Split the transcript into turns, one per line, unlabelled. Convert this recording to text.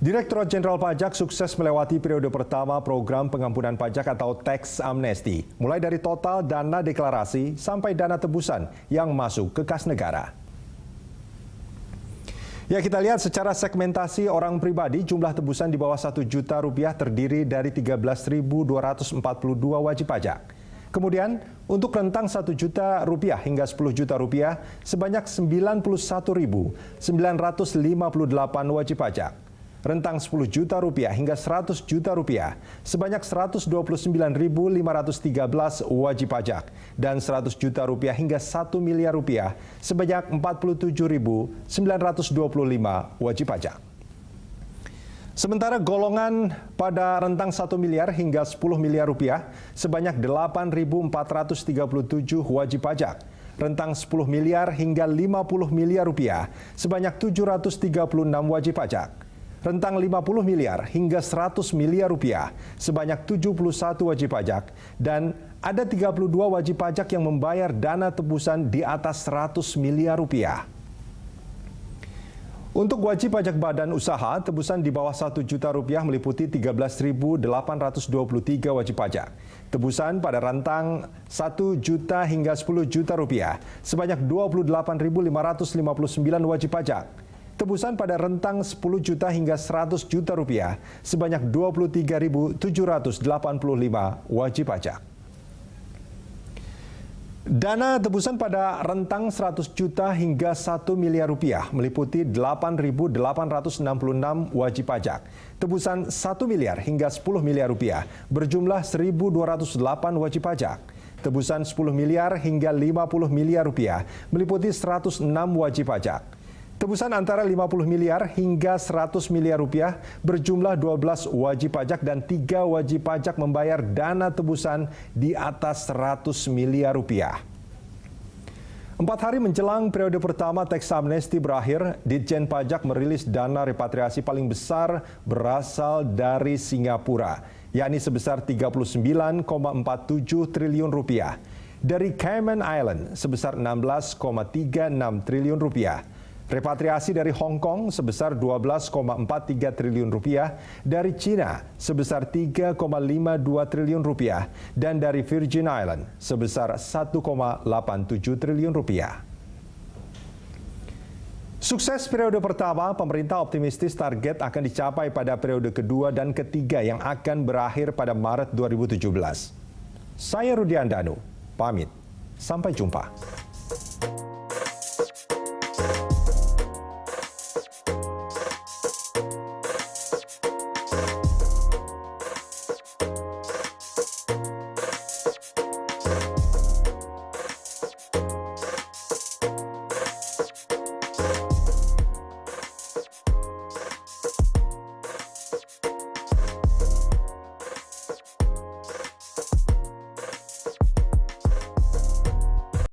Direktorat Jenderal Pajak sukses melewati periode pertama program pengampunan pajak atau tax amnesty, mulai dari total dana deklarasi sampai dana tebusan yang masuk ke kas negara. Ya, kita lihat secara segmentasi orang pribadi, jumlah tebusan di bawah 1 juta rupiah terdiri dari 13.242 wajib pajak. Kemudian, untuk rentang 1 juta rupiah hingga 10 juta rupiah, sebanyak 91.958 wajib pajak. Rentang 10 juta rupiah hingga 100 juta rupiah, sebanyak 129.513 wajib pajak. Dan 100 juta rupiah hingga 1 miliar rupiah, sebanyak 47.925 wajib pajak. Sementara golongan pada rentang 1 miliar hingga 10 miliar rupiah, sebanyak 8.437 wajib pajak. Rentang 10 miliar hingga 50 miliar rupiah, sebanyak 736 wajib pajak. Rentang 50 miliar hingga 100 miliar rupiah, sebanyak 71 wajib pajak. Dan ada 32 wajib pajak yang membayar dana tebusan di atas 100 miliar rupiah. Untuk wajib pajak badan usaha, tebusan di bawah 1 juta rupiah meliputi 13.823 wajib pajak. Tebusan pada rentang 1 juta hingga 10 juta rupiah, sebanyak 28.559 wajib pajak. Tebusan pada rentang 10 juta hingga 100 juta rupiah, sebanyak 23.785 wajib pajak. Dana tebusan pada rentang 100 juta hingga 1 miliar rupiah meliputi 8.866 wajib pajak. Tebusan 1 miliar hingga 10 miliar rupiah berjumlah 1.208 wajib pajak. Tebusan 10 miliar hingga 50 miliar rupiah meliputi 106 wajib pajak. Tebusan antara 50 miliar hingga 100 miliar rupiah berjumlah 12 wajib pajak dan 3 wajib pajak membayar dana tebusan di atas 100 miliar rupiah. 4 hari menjelang periode pertama tax amnesty berakhir, Ditjen Pajak merilis dana repatriasi paling besar berasal dari Singapura, yakni sebesar 39,47 triliun rupiah. Dari Cayman Island sebesar 16,36 triliun rupiah. Repatriasi dari Hong Kong sebesar 12,43 triliun rupiah, dari Cina sebesar 3,52 triliun rupiah, dan dari Virgin Island sebesar 1,87 triliun rupiah. Sukses periode pertama, pemerintah optimistis target akan dicapai pada periode kedua dan ketiga yang akan berakhir pada Maret 2017. Saya Rudiandanu, pamit. Sampai jumpa.